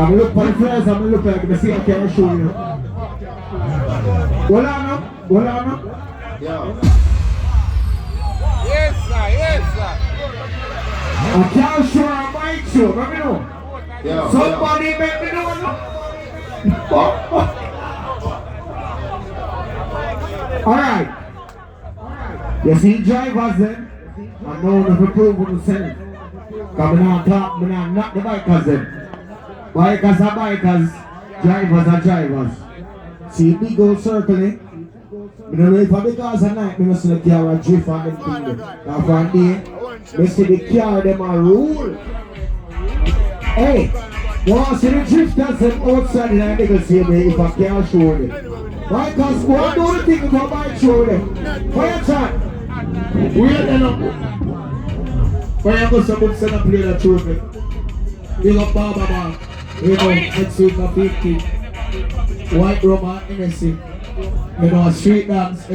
I'm look for the first, I'm look like the see I can't show you. Hold on up. Yeah. Yes, sir. I can't show a bike show, let me know. Yeah. Somebody make me know. Alright. You see drivers then? I know the prove themselves. Because I not the bikers then. Bikers are bikers, drivers are drivers. See big old circling. I don't know if I because at night I see the car a drift on them thing. Now from there, I see the car them a rule. Hey, once see the drifters them outside and they can see me if I can't show them. Bikers, what do you think about bike show them? Where you at? Where they up? Where you go some send a play that show me? Big up Baba Man. You know, next week of 50. White Roma, NSC. You know, street dance.